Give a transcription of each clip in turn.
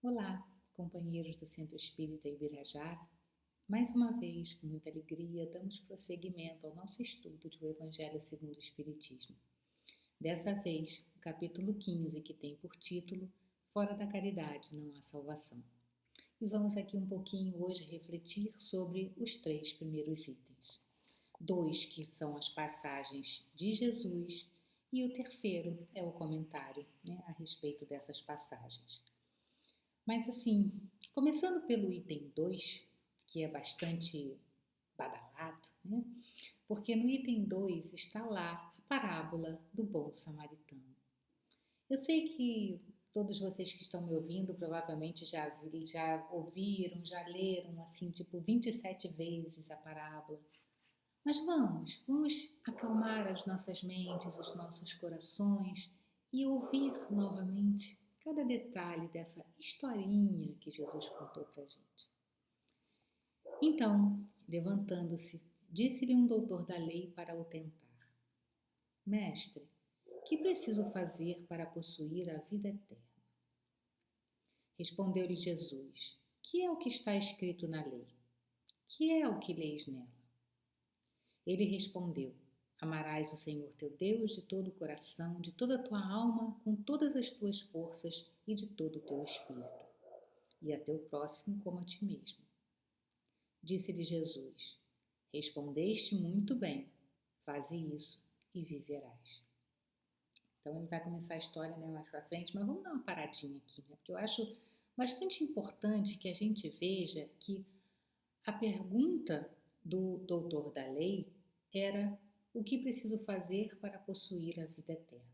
Olá, companheiros do Centro Espírita Ibirajara. Mais uma vez, com muita alegria, damos prosseguimento ao nosso estudo do Evangelho segundo o Espiritismo. Dessa vez, o capítulo 15, que tem por título Fora da Caridade não há salvação. E vamos aqui um pouquinho hoje refletir sobre os 3 primeiros itens. 2 que são as passagens de Jesus e o terceiro é o comentário, a respeito dessas passagens. Mas assim, começando pelo item 2, que é bastante badalado, porque no item 2 está lá a parábola do bom samaritano. Eu sei que todos vocês que estão me ouvindo provavelmente já ouviram, já leram assim, tipo 27 vezes a parábola. Mas vamos acalmar as nossas mentes, os nossos corações e ouvir novamente cada detalhe dessa historinha que Jesus contou para a gente. Então, levantando-se, disse-lhe um doutor da lei para o tentar: Mestre, que preciso fazer para possuir a vida eterna? Respondeu-lhe Jesus: Que é o que está escrito na lei? Que é o que leis nela? Ele respondeu: Amarás o Senhor teu Deus de todo o coração, de toda a tua alma, com todas as tuas forças e de todo o teu espírito, e a teu próximo como a ti mesmo. Disse-lhe Jesus: Respondeste muito bem, faze isso e viverás. Então ele vai começar a história mais para frente, mas vamos dar uma paradinha aqui, porque eu acho bastante importante que a gente veja que a pergunta do doutor da lei era: o que preciso fazer para possuir a vida eterna?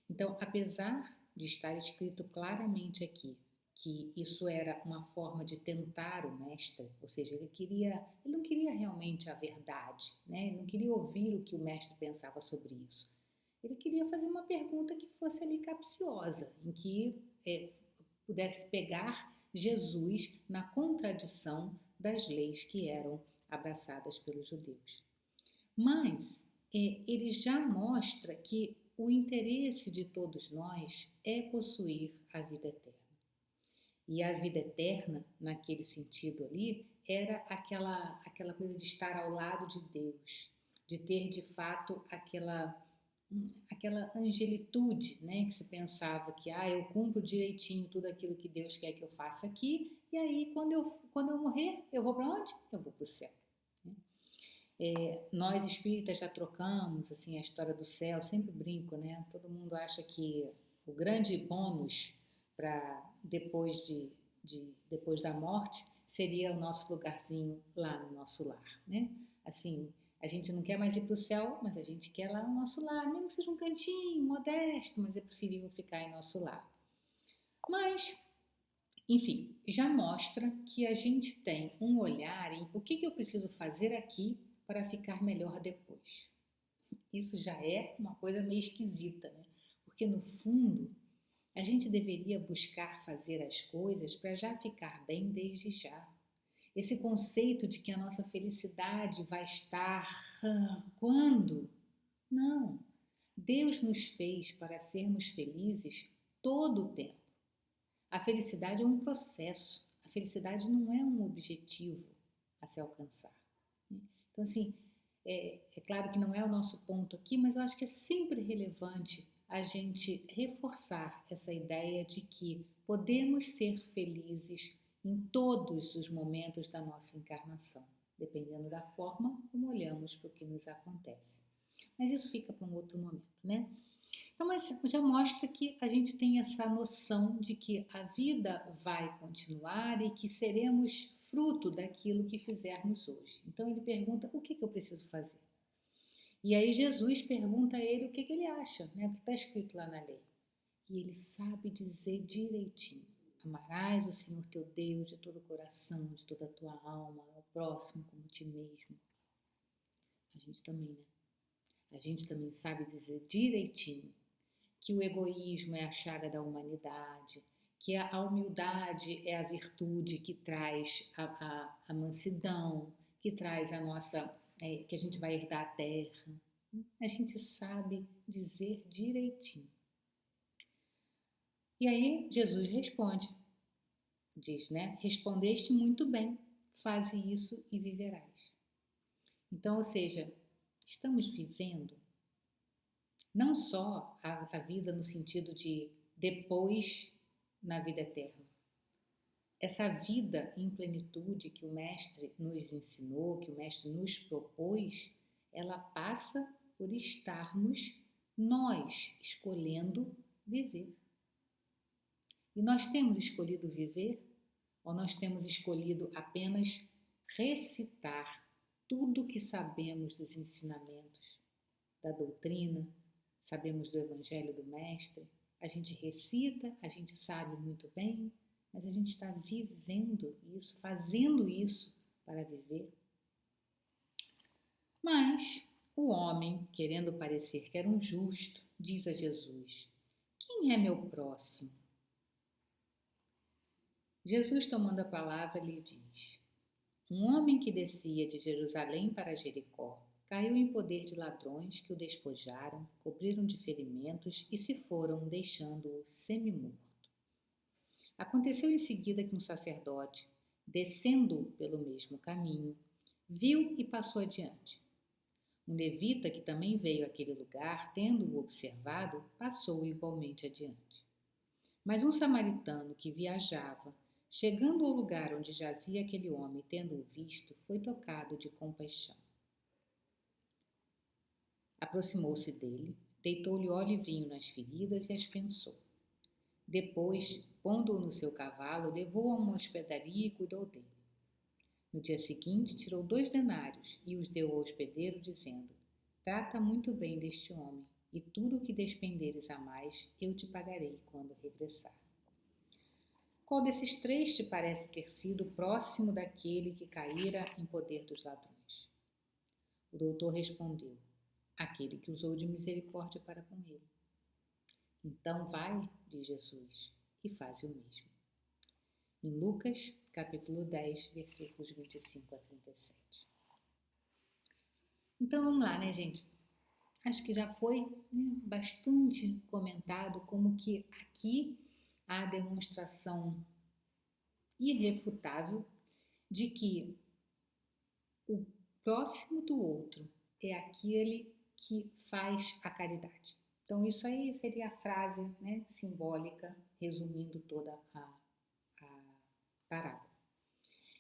Então, apesar de estar escrito claramente aqui que isso era uma forma de tentar o mestre, ou seja, ele não queria realmente a verdade, ele não queria ouvir o que o mestre pensava sobre isso. Ele queria fazer uma pergunta que fosse ali capciosa, em que pudesse pegar Jesus na contradição das leis que eram abraçadas pelos judeus. Mas ele já mostra que o interesse de todos nós é possuir a vida eterna. E a vida eterna, naquele sentido ali, era aquela coisa de estar ao lado de Deus, de ter de fato aquela angelitude, que se pensava que eu cumpro direitinho tudo aquilo que Deus quer que eu faça aqui, e aí quando eu morrer, eu vou para onde? Eu vou para o céu. Nós espíritas já trocamos assim a história do céu, sempre brinco, todo mundo acha que o grande bônus para depois da morte seria o nosso lugarzinho lá no nosso lar, assim, a gente não quer mais ir para o céu, mas a gente quer lá o nosso lar, mesmo que seja um cantinho modesto, mas é preferível ficar em nosso lar. Mas, enfim, já mostra que a gente tem um olhar em o que eu preciso fazer aqui para ficar melhor depois. Isso já é uma coisa meio esquisita, porque no fundo a gente deveria buscar fazer as coisas para já ficar bem desde já. Esse conceito de que a nossa felicidade vai estar quando? Não. Deus nos fez para sermos felizes todo o tempo. A felicidade é um processo. A felicidade não é um objetivo a se alcançar. Então, assim, é claro que não é o nosso ponto aqui, mas eu acho que é sempre relevante a gente reforçar essa ideia de que podemos ser felizes em todos os momentos da nossa encarnação, dependendo da forma como olhamos para o que nos acontece. Mas isso fica para um outro momento, Então, mas já mostra que a gente tem essa noção de que a vida vai continuar e que seremos fruto daquilo que fizermos hoje. Então ele pergunta: o que eu preciso fazer? E aí Jesus pergunta a ele o que ele acha, o que está escrito lá na lei. E ele sabe dizer direitinho: amarás o Senhor teu Deus de todo o coração, de toda a tua alma, ao próximo como ti mesmo. A gente também, A gente também sabe dizer direitinho que o egoísmo é a chaga da humanidade, que a humildade é a virtude que traz a mansidão, que traz a nossa, que a gente vai herdar a terra. A gente sabe dizer direitinho. E aí Jesus responde: diz, né? Respondeste muito bem, faze isso e viverás. Então, ou seja, estamos vivendo não só a vida no sentido de depois na vida eterna. Essa vida em plenitude que o Mestre nos ensinou, que o Mestre nos propôs, ela passa por estarmos nós escolhendo viver. E nós temos escolhido viver ou nós temos escolhido apenas recitar tudo o que sabemos dos ensinamentos, da doutrina, sabemos do Evangelho do Mestre? A gente recita, a gente sabe muito bem, mas a gente está vivendo isso, fazendo isso para viver. Mas o homem, querendo parecer que era um justo, diz a Jesus: quem é meu próximo? Jesus, tomando a palavra, lhe diz: um homem que descia de Jerusalém para Jericó caiu em poder de ladrões que o despojaram, cobriram de ferimentos e se foram, deixando-o semi-morto. Aconteceu em seguida que um sacerdote, descendo pelo mesmo caminho, viu e passou adiante. Um levita que também veio àquele lugar, tendo-o observado, passou igualmente adiante. Mas um samaritano que viajava, chegando ao lugar onde jazia aquele homem, tendo-o visto, foi tocado de compaixão. Aproximou-se dele, deitou-lhe óleo e vinho nas feridas e as pensou. Depois, pondo-o no seu cavalo, levou-o a uma hospedaria e cuidou dele. No dia seguinte, tirou 2 denários e os deu ao hospedeiro, dizendo: trata muito bem deste homem, e tudo o que despenderes a mais, eu te pagarei quando regressar. Qual desses 3 te parece ter sido próximo daquele que caíra em poder dos ladrões? O doutor respondeu: aquele que usou de misericórdia para com ele. Então vai, diz Jesus, e faz o mesmo. Em Lucas, capítulo 10, versículos 25 a 37. Então vamos lá, né, gente? Acho que já foi, né, bastante comentado como que aqui há a demonstração irrefutável de que o próximo do outro é aquele que faz a caridade. Então isso aí seria a frase, né, simbólica, resumindo toda a parábola.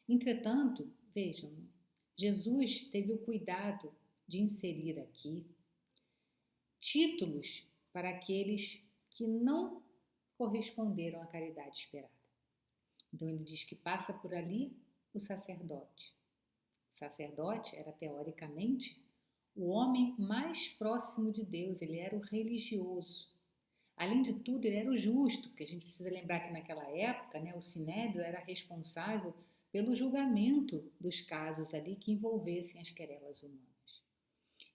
Entretanto, vejam, Jesus teve o cuidado de inserir aqui títulos para aqueles que não corresponderam à caridade esperada. Então ele diz que passa por ali o sacerdote. O sacerdote era teoricamente o homem mais próximo de Deus, ele era o religioso. Além de tudo, ele era o justo, porque a gente precisa lembrar que naquela época, né, o sinédrio era responsável pelo julgamento dos casos ali que envolvessem as querelas humanas.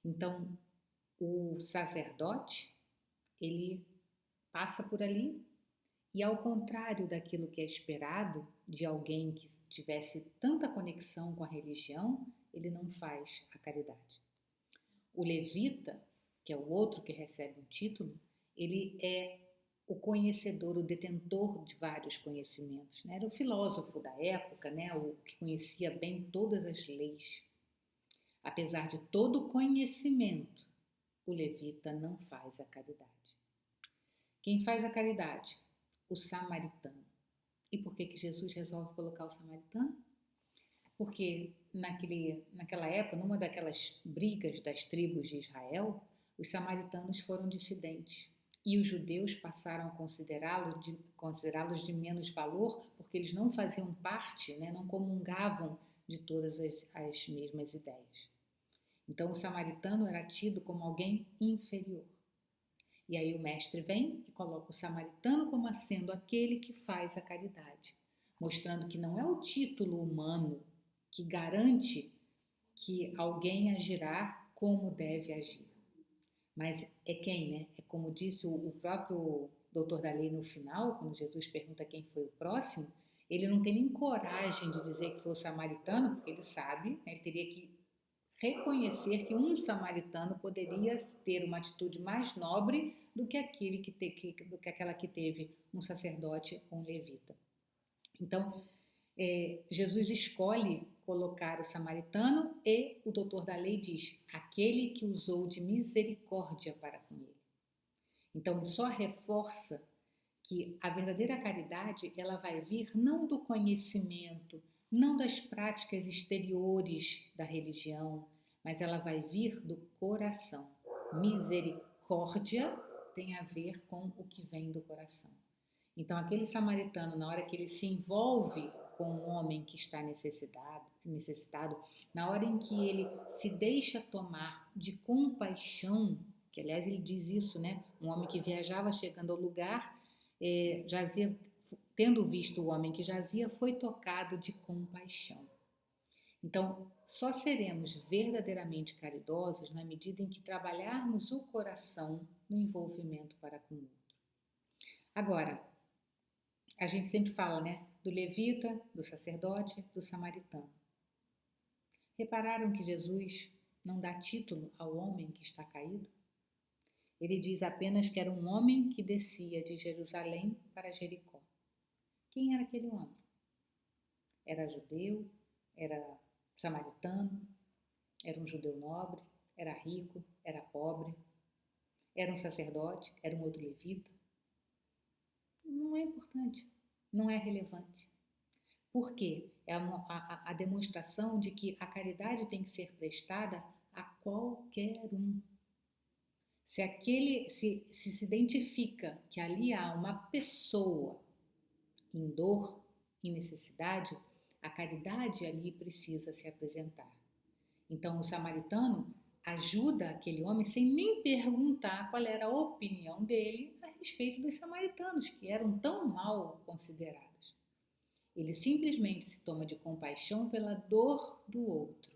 Então, o sacerdote, ele passa por ali e, ao contrário daquilo que é esperado de alguém que tivesse tanta conexão com a religião, ele não faz a caridade. O levita, que é o outro que recebe um título, ele é o conhecedor, o detentor de vários conhecimentos, né? Era o filósofo da época, né? O que conhecia bem todas as leis. Apesar de todo o conhecimento, o levita não faz a caridade. Quem faz a caridade? O samaritano. E por que Jesus resolve colocar o samaritano? Porque naquela época, numa daquelas brigas das tribos de Israel, os samaritanos foram dissidentes e os judeus passaram a considerá-los de menos valor porque eles não faziam parte, né, não comungavam de todas as mesmas ideias. Então o samaritano era tido como alguém inferior. E aí o mestre vem e coloca o samaritano como sendo aquele que faz a caridade, mostrando que não é o título humano que garante que alguém agirá como deve agir. Mas é quem, né? É como disse o próprio doutor da lei no final, quando Jesus pergunta quem foi o próximo, ele não tem nem coragem de dizer que foi o samaritano, porque ele sabe, né, ele teria que reconhecer que um samaritano poderia ter uma atitude mais nobre do que aquela que teve um sacerdote ou um levita. Então, Jesus escolhe colocar o samaritano e o doutor da lei diz, aquele que usou de misericórdia para com ele. Então, ele só reforça que a verdadeira caridade, ela vai vir não do conhecimento, não das práticas exteriores da religião, mas ela vai vir do coração. Misericórdia tem a ver com o que vem do coração. Então, aquele samaritano, na hora que ele se envolve com um homem que está necessitado, na hora em que ele se deixa tomar de compaixão, que aliás ele diz isso, né? Um homem que viajava chegando ao lugar, jazia, tendo visto o homem que jazia, foi tocado de compaixão. Então, só seremos verdadeiramente caridosos na medida em que trabalharmos o coração no envolvimento para com o outro. Agora, a gente sempre fala, né, do levita, do sacerdote, do samaritano. Repararam que Jesus não dá título ao homem que está caído? Ele diz apenas que era um homem que descia de Jerusalém para Jericó. Quem era aquele homem? Era judeu? Era samaritano? Era um judeu nobre? Era rico? Era pobre? Era um sacerdote? Era um outro levita? Não é importante, não é relevante. Por quê? É a demonstração de que a caridade tem que ser prestada a qualquer um. Se identifica que ali há uma pessoa em dor, em necessidade, a caridade ali precisa se apresentar. Então, o samaritano ajuda aquele homem sem nem perguntar qual era a opinião dele a respeito dos samaritanos, que eram tão mal considerados. Ele simplesmente se toma de compaixão pela dor do outro.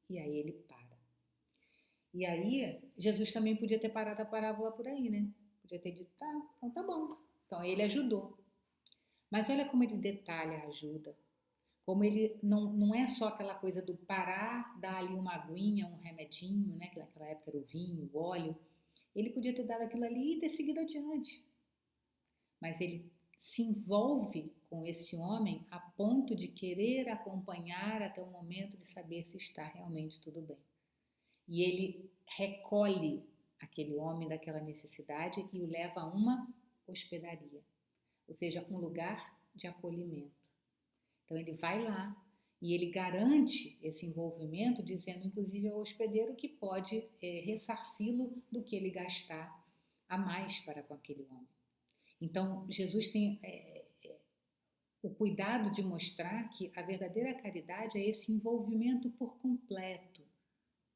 E aí ele para. E aí, Jesus também podia ter parado a parábola por aí, né? Podia ter dito, tá, então tá bom. Então ele ajudou. Mas olha como ele detalha a ajuda. Como ele não é só aquela coisa do parar, dar ali uma aguinha, um remedinho, né? Que naquela época era o vinho, o óleo. Ele podia ter dado aquilo ali e ter seguido adiante. Mas ele se envolve com esse homem a ponto de querer acompanhar até o momento de saber se está realmente tudo bem. E ele recolhe aquele homem daquela necessidade e o leva a uma hospedaria, ou seja, um lugar de acolhimento. Então ele vai lá e ele garante esse envolvimento, dizendo inclusive ao hospedeiro que pode ressarci-lo do que ele gastar a mais para com aquele homem. Então Jesus tem o cuidado de mostrar que a verdadeira caridade é esse envolvimento por completo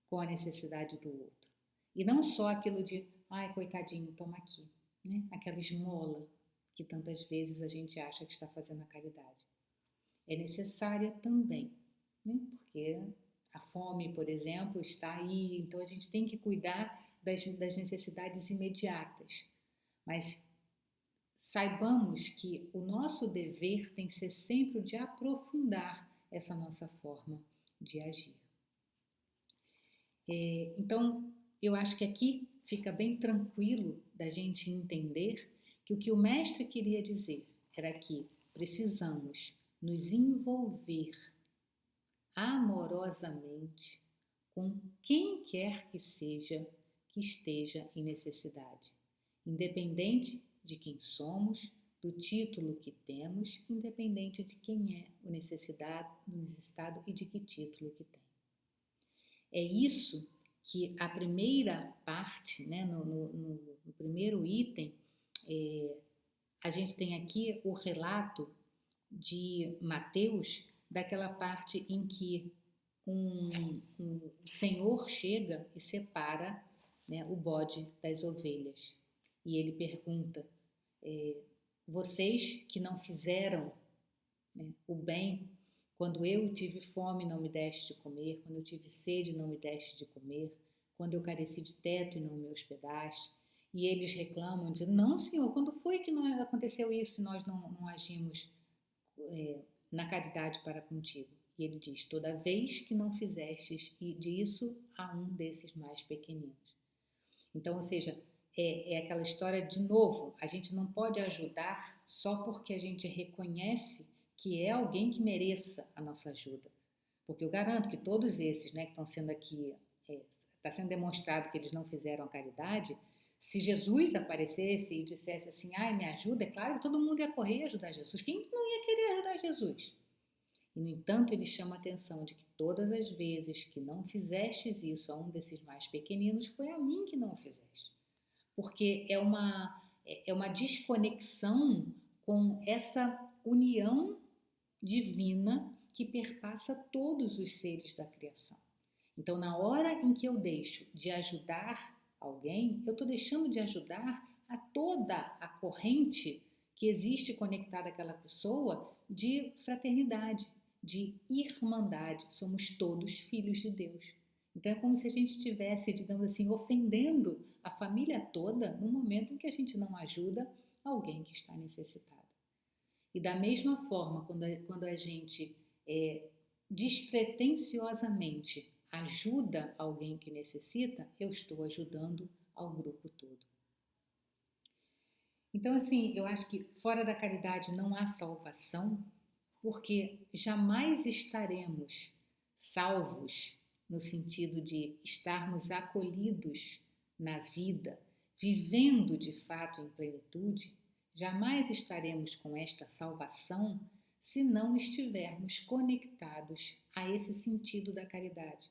com a necessidade do outro. E não só aquilo de, ai, coitadinho, toma aqui, né? Aquela esmola que tantas vezes a gente acha que está fazendo a caridade. É necessária também, né? Porque a fome, por exemplo, está aí, então a gente tem que cuidar das necessidades imediatas. Mas saibamos que o nosso dever tem que ser sempre o de aprofundar essa nossa forma de agir. Então, eu acho que aqui fica bem tranquilo da gente entender que o que o mestre queria dizer era que precisamos nos envolver amorosamente com quem quer que seja que esteja em necessidade, independente de quem somos, do título que temos, independente de quem é o necessitado e de que título que tem. É isso que a primeira parte, né, no primeiro item, a gente tem aqui o relato de Mateus, daquela parte em que um senhor chega e separa, né, o bode das ovelhas. E ele pergunta, vocês que não fizeram, né, o bem, quando eu tive fome não me deste de comer, quando eu tive sede não me deste de comer, quando eu careci de teto e não me hospedaste. E eles reclamam, dizendo, não senhor, quando foi que aconteceu isso e nós não agimos na caridade para contigo? E ele diz, toda vez que não fizestes disso a um desses mais pequeninos. Então, ou seja, é aquela história de novo, a gente não pode ajudar só porque a gente reconhece que é alguém que mereça a nossa ajuda. Porque eu garanto que todos esses, né, que estão sendo aqui, está sendo demonstrado que eles não fizeram a caridade, se Jesus aparecesse e dissesse assim, ai, me ajuda, é claro que todo mundo ia correr e ajudar Jesus. Quem não ia querer ajudar Jesus? E, no entanto, ele chama a atenção de que todas as vezes que não fizestes isso a um desses mais pequeninos, foi a mim que não o fizeste. Porque é uma desconexão com essa união divina que perpassa todos os seres da criação. Então, na hora em que eu deixo de ajudar alguém, eu estou deixando de ajudar a toda a corrente que existe conectada àquela pessoa de fraternidade, de irmandade. Somos todos filhos de Deus. Então, é como se a gente estivesse, digamos assim, ofendendo a família toda no momento em que a gente não ajuda alguém que está necessitado. E da mesma forma, quando a gente despretensiosamente ajuda alguém que necessita, eu estou ajudando ao grupo todo. Então, assim, eu acho que fora da caridade não há salvação, porque jamais estaremos salvos no sentido de estarmos acolhidos na vida, vivendo de fato em plenitude. Jamais estaremos com esta salvação se não estivermos conectados a esse sentido da caridade.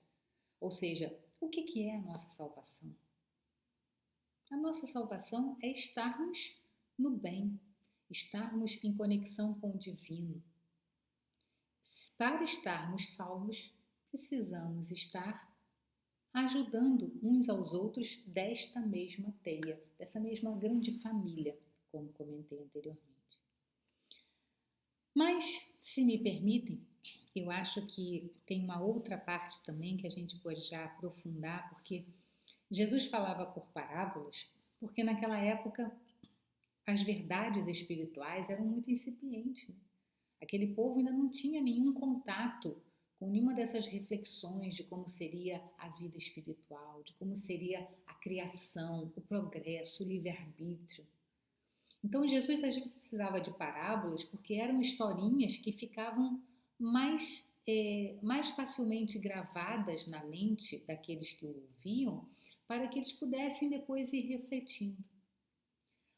Ou seja, o que é a nossa salvação? A nossa salvação é estarmos no bem, estarmos em conexão com o divino. Para estarmos salvos, precisamos estar ajudando uns aos outros desta mesma teia, dessa mesma grande família, como comentei anteriormente. Mas, se me permitem, eu acho que tem uma outra parte também que a gente pode já aprofundar, porque Jesus falava por parábolas, porque naquela época as verdades espirituais eram muito incipientes, né? Aquele povo ainda não tinha nenhum contato com nenhuma dessas reflexões de como seria a vida espiritual, de como seria a criação, o progresso, o livre-arbítrio. Então Jesus às vezes precisava de parábolas porque eram historinhas que ficavam mais facilmente gravadas na mente daqueles que o ouviam, para que eles pudessem depois ir refletindo.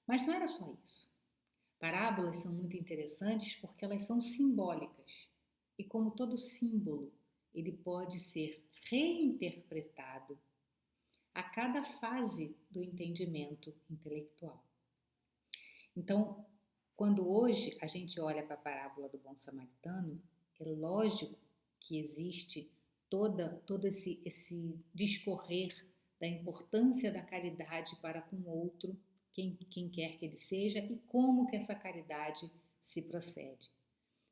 Mas não era só isso. Parábolas são muito interessantes porque elas são simbólicas. E como todo símbolo, ele pode ser reinterpretado a cada fase do entendimento intelectual. Então, quando hoje a gente olha para a parábola do bom samaritano, é lógico que existe todo esse discorrer da importância da caridade para com o outro, quem quer que ele seja, e como que essa caridade se procede.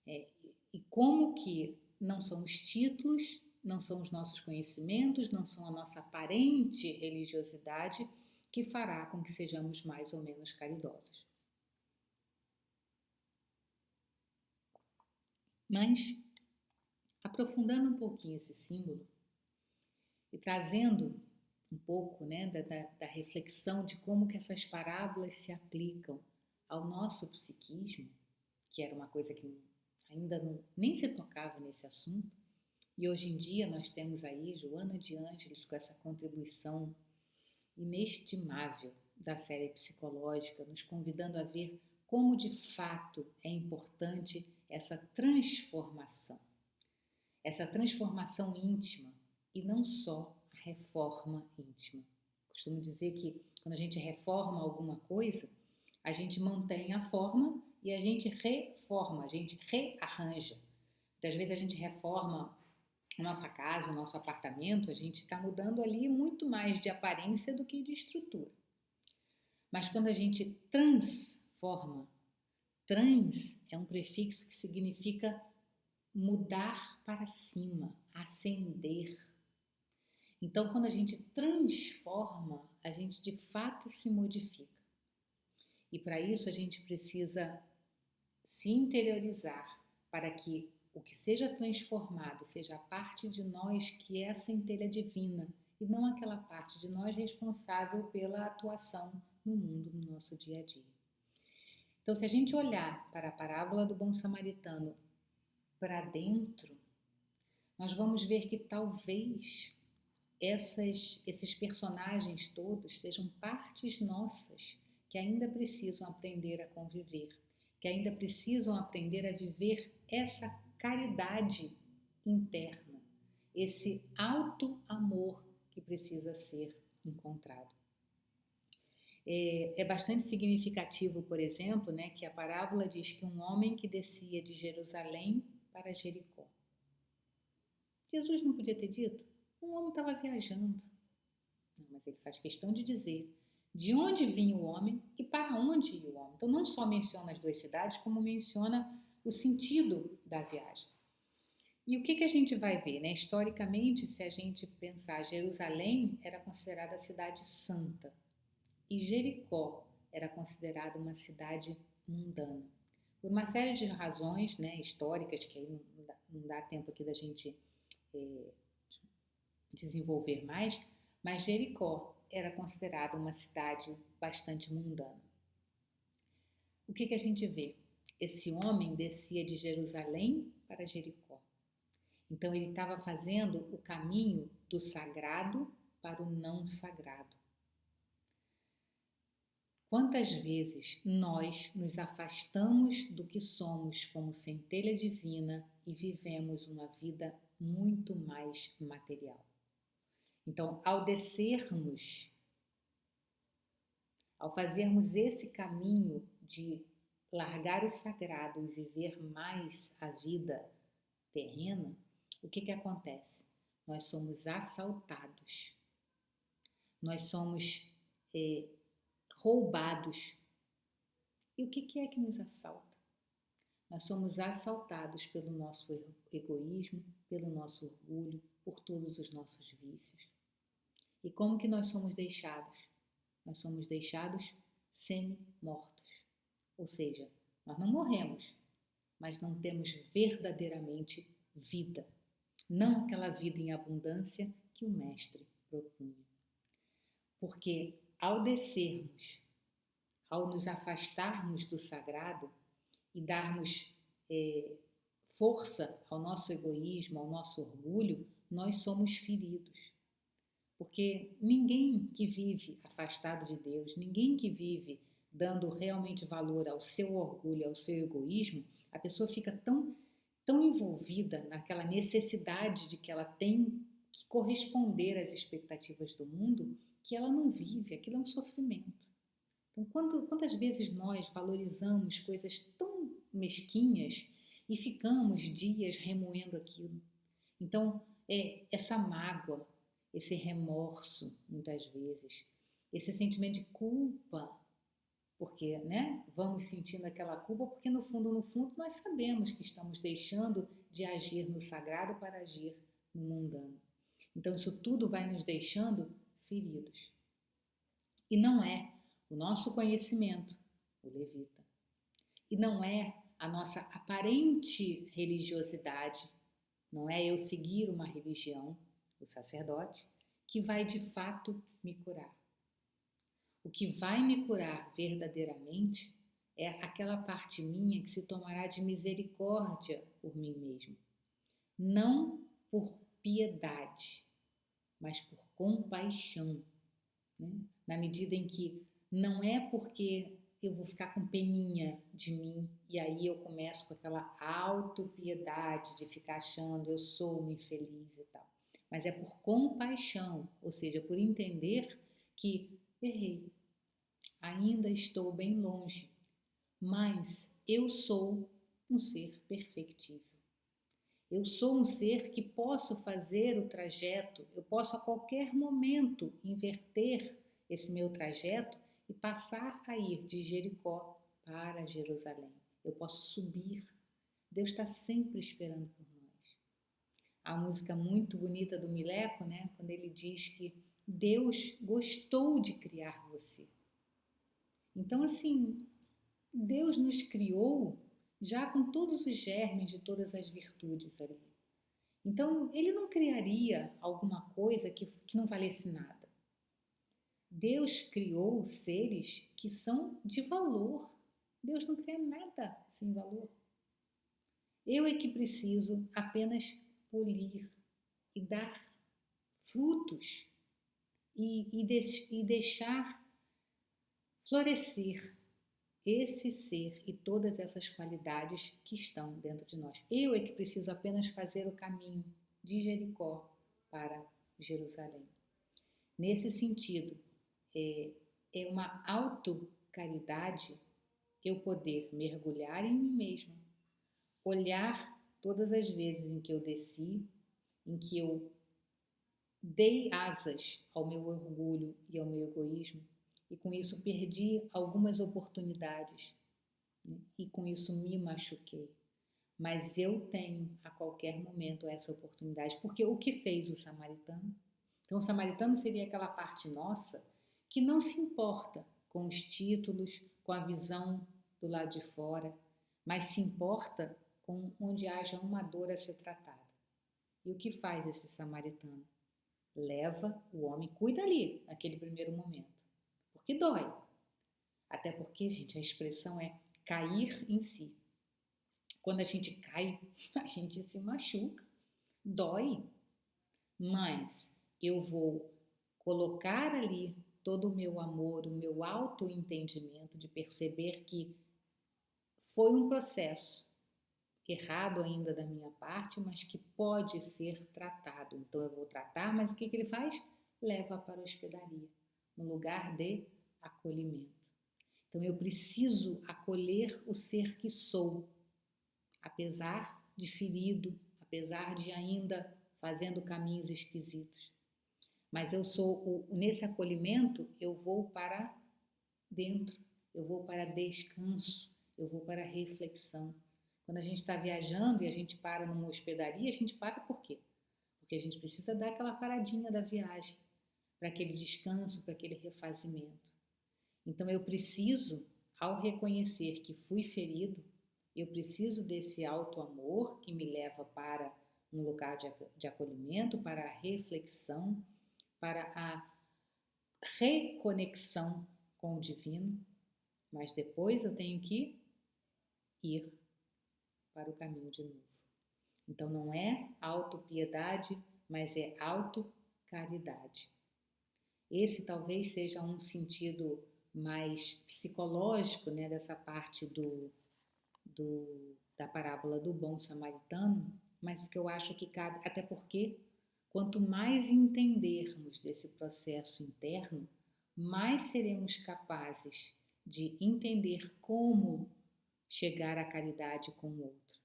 E como que não são os títulos, não são os nossos conhecimentos, não são a nossa aparente religiosidade que fará com que sejamos mais ou menos caridosos. Mas, aprofundando um pouquinho esse símbolo e trazendo um pouco, né, da reflexão de como que essas parábolas se aplicam ao nosso psiquismo, que era uma coisa que ainda nem se tocava nesse assunto, e hoje em dia nós temos aí Joana de Ângeles com essa contribuição inestimável da série psicológica, nos convidando a ver como de fato é importante essa transformação íntima, e não só a reforma íntima. Costumo dizer que quando a gente reforma alguma coisa, a gente mantém a forma e a gente reforma, a gente rearranja. Muitas vezes a gente reforma a nossa casa, o nosso apartamento, a gente está mudando ali muito mais de aparência do que de estrutura. Mas quando a gente transforma, trans é um prefixo que significa mudar para cima, ascender. Então, quando a gente transforma, a gente de fato se modifica. E para isso a gente precisa se interiorizar para que o que seja transformado seja a parte de nós que é a centelha divina e não aquela parte de nós responsável pela atuação no mundo, no nosso dia a dia. Então, se a gente olhar para a parábola do bom samaritano para dentro, nós vamos ver que talvez esses personagens todos sejam partes nossas que ainda precisam aprender a conviver, que ainda precisam aprender a viver essa caridade interna, esse alto amor que precisa ser encontrado. É bastante significativo, por exemplo, né, que a parábola diz que um homem que descia de Jerusalém para Jericó. Jesus não podia ter dito? Um homem estava viajando. Não, mas ele faz questão de dizer de onde vinha o homem e para onde ia o homem. Então não só menciona as duas cidades, como menciona o sentido da viagem. E o que a gente vai ver, né? Historicamente, se a gente pensar, Jerusalém era considerada a cidade santa e Jericó era considerada uma cidade mundana. Por uma série de razões, né, históricas, que aí não dá tempo aqui da gente desenvolver mais, mas Jericó era considerada uma cidade bastante mundana. O que a gente vê? Esse homem descia de Jerusalém para Jericó. Então ele estava fazendo o caminho do sagrado para o não sagrado. Quantas vezes nós nos afastamos do que somos como centelha divina e vivemos uma vida muito mais material? Então, ao descermos, ao fazermos esse caminho de largar o sagrado e viver mais a vida terrena, o que acontece? Nós somos assaltados, nós somos roubados. E o que é que nos assalta? Nós somos assaltados pelo nosso egoísmo, pelo nosso orgulho, por todos os nossos vícios. E como que nós somos deixados? Nós somos deixados semi-mortos. Ou seja, nós não morremos, mas não temos verdadeiramente vida. Não aquela vida em abundância que o Mestre propunha. Porque ao descermos, ao nos afastarmos do sagrado e darmos força ao nosso egoísmo, ao nosso orgulho, nós somos feridos. Porque ninguém que vive afastado de Deus, ninguém que vive dando realmente valor ao seu orgulho, ao seu egoísmo, a pessoa fica tão envolvida naquela necessidade de que ela tem que corresponder às expectativas do mundo, que ela não vive, aquilo é um sofrimento. Então, quantas vezes nós valorizamos coisas tão mesquinhas e ficamos dias remoendo aquilo? Então, essa mágoa, esse remorso, muitas vezes, esse sentimento de culpa, porque, né, vamos sentindo aquela culpa porque no fundo nós sabemos que estamos deixando de agir no sagrado para agir no mundano. Então isso tudo vai nos deixando feridos. E não é o nosso conhecimento, o levita, e não é a nossa aparente religiosidade, não é eu seguir uma religião, o sacerdote, que vai de fato me curar. O que vai me curar verdadeiramente é aquela parte minha que se tomará de misericórdia por mim mesmo. Não por piedade, mas por compaixão. Né? Na medida em que não é porque eu vou ficar com peninha de mim e aí eu começo com aquela autopiedade de ficar achando eu sou uma infeliz e tal. Mas é por compaixão, ou seja, por entender que errei, ainda estou bem longe, mas eu sou um ser perfectível. Eu sou um ser que posso fazer o trajeto, eu posso a qualquer momento inverter esse meu trajeto e passar a ir de Jericó para Jerusalém. Eu posso subir. Deus está sempre esperando por nós. Há uma música muito bonita do Mileco, né? Quando ele diz que Deus gostou de criar você. Então, assim, Deus nos criou já com todos os germes de todas as virtudes ali. Então, ele não criaria alguma coisa que não valesse nada. Deus criou seres que são de valor. Deus não cria nada sem valor. Eu é que preciso apenas polir e dar frutos e deixar florescer esse ser e todas essas qualidades que estão dentro de nós. Eu é que preciso apenas fazer o caminho de Jericó para Jerusalém. Nesse sentido, é uma autocaridade eu poder mergulhar em mim mesma, olhar todas as vezes em que eu desci, em que eu dei asas ao meu orgulho e ao meu egoísmo, e com isso perdi algumas oportunidades, né? E com isso me machuquei. Mas eu tenho a qualquer momento essa oportunidade, porque o que fez o samaritano? Então, o samaritano seria aquela parte nossa que não se importa com os títulos, com a visão do lado de fora, mas se importa com onde haja uma dor a ser tratada. E o que faz esse samaritano? Leva o homem, cuida ali, naquele primeiro momento, porque dói. Até porque, gente, a expressão é cair em si. Quando a gente cai, a gente se machuca, dói. Mas eu vou colocar ali todo o meu amor, o meu autoentendimento de perceber que foi um processo errado ainda da minha parte, mas que pode ser tratado. Então eu vou tratar, mas o que ele faz? Leva para a hospedaria, um lugar de acolhimento. Então eu preciso acolher o ser que sou, apesar de ferido, apesar de ainda fazendo caminhos esquisitos. Mas eu sou, nesse acolhimento, eu vou para dentro, eu vou para descanso, eu vou para reflexão. Quando a gente está viajando e a gente para numa hospedaria, a gente para por quê? Porque a gente precisa dar aquela paradinha da viagem, para aquele descanso, para aquele refazimento. Então eu preciso, ao reconhecer que fui ferido, eu preciso desse auto-amor que me leva para um lugar de acolhimento, para a reflexão, para a reconexão com o divino, mas depois eu tenho que ir para o caminho de novo. Então não é autopiedade, mas é autocaridade. Esse talvez seja um sentido mais psicológico, né, dessa parte da parábola do bom samaritano, mas que eu acho que cabe, até porque quanto mais entendermos desse processo interno, mais seremos capazes de entender como chegar à caridade com o outro.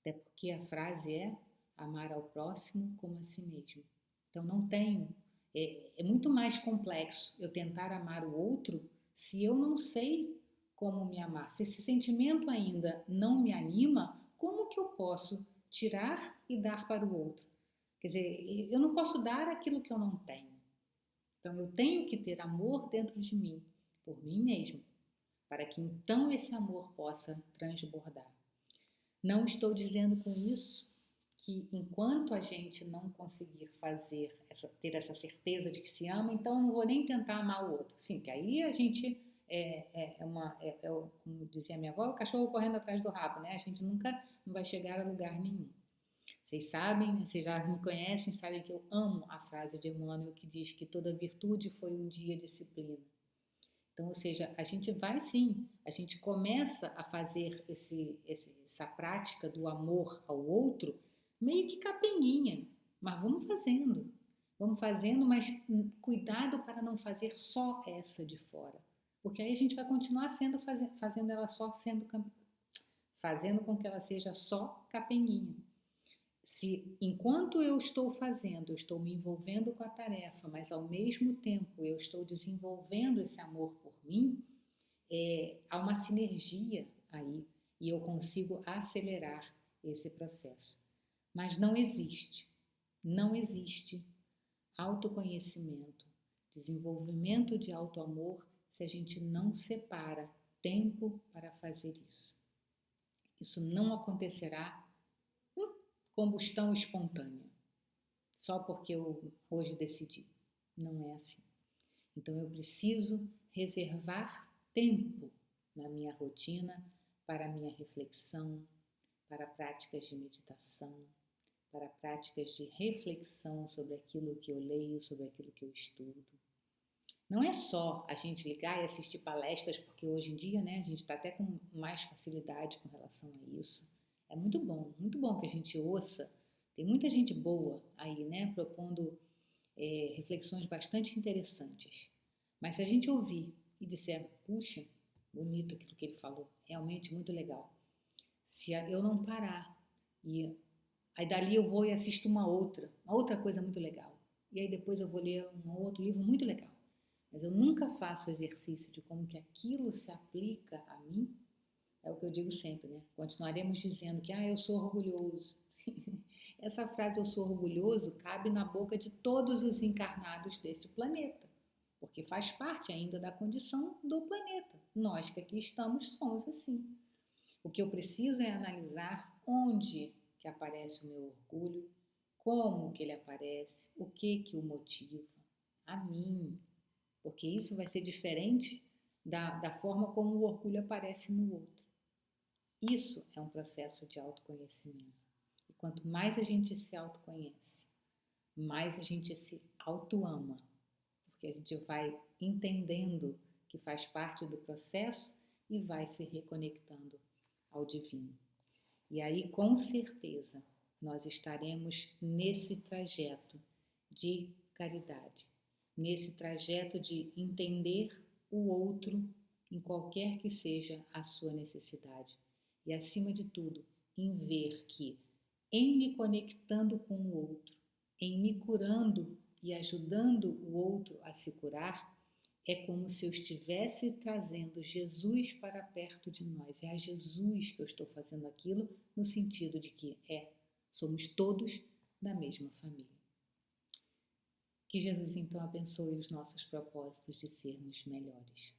Até porque a frase é amar ao próximo como a si mesmo. Então não tenho, é muito mais complexo eu tentar amar o outro se eu não sei como me amar. Se esse sentimento ainda não me anima, como que eu posso tirar e dar para o outro? Quer dizer, eu não posso dar aquilo que eu não tenho. Então eu tenho que ter amor dentro de mim, por mim mesmo, para que então esse amor possa transbordar. Não estou dizendo com isso que enquanto a gente não conseguir ter essa certeza de que se ama, então eu não vou nem tentar amar o outro. Sim, que aí a gente como dizia minha avó, o cachorro correndo atrás do rabo, né? A gente nunca não vai chegar a lugar nenhum. Vocês sabem, vocês já me conhecem, sabem que eu amo a frase de Emmanuel que diz que toda virtude foi um dia disciplina. Então, ou seja, a gente vai sim, a gente começa a fazer essa prática do amor ao outro meio que capeninha, mas vamos fazendo, mas cuidado para não fazer só essa de fora, porque aí a gente vai continuar fazendo ela só fazendo com que ela seja só capeninha. Se enquanto eu estou fazendo, eu estou me envolvendo com a tarefa, mas ao mesmo tempo eu estou desenvolvendo esse amor por mim, há uma sinergia aí e eu consigo acelerar esse processo. Mas não existe autoconhecimento, desenvolvimento de autoamor se a gente não separa tempo para fazer isso. Isso não acontecerá combustão espontânea, só porque eu hoje decidi. Não é assim. Então eu preciso reservar tempo na minha rotina para a minha reflexão, para práticas de meditação, para práticas de reflexão sobre aquilo que eu leio, sobre aquilo que eu estudo. Não é só a gente ligar e assistir palestras, porque hoje em dia, né, a gente está até com mais facilidade com relação a isso. É muito bom que a gente ouça. Tem muita gente boa aí, né, propondo reflexões bastante interessantes. Mas se a gente ouvir e disser, puxa, bonito aquilo que ele falou, realmente muito legal. Se eu não parar e aí dali eu vou e assisto uma outra coisa muito legal. E aí depois eu vou ler um outro livro muito legal. Mas eu nunca faço exercício de como que aquilo se aplica a mim. É o que eu digo sempre, né? Continuaremos dizendo que eu sou orgulhoso. Essa frase eu sou orgulhoso cabe na boca de todos os encarnados deste planeta, porque faz parte ainda da condição do planeta. Nós que aqui estamos somos assim. O que eu preciso é analisar onde que aparece o meu orgulho, como que ele aparece, o que o motiva, a mim, porque isso vai ser diferente da forma como o orgulho aparece no outro. Isso é um processo de autoconhecimento. E quanto mais a gente se autoconhece, mais a gente se autoama, porque a gente vai entendendo que faz parte do processo e vai se reconectando ao divino. E aí, com certeza, nós estaremos nesse trajeto de caridade, nesse trajeto de entender o outro em qualquer que seja a sua necessidade. E, acima de tudo, em ver que, em me conectando com o outro, em me curando e ajudando o outro a se curar, é como se eu estivesse trazendo Jesus para perto de nós. É a Jesus que eu estou fazendo aquilo, no sentido de que somos todos da mesma família. Que Jesus então abençoe os nossos propósitos de sermos melhores.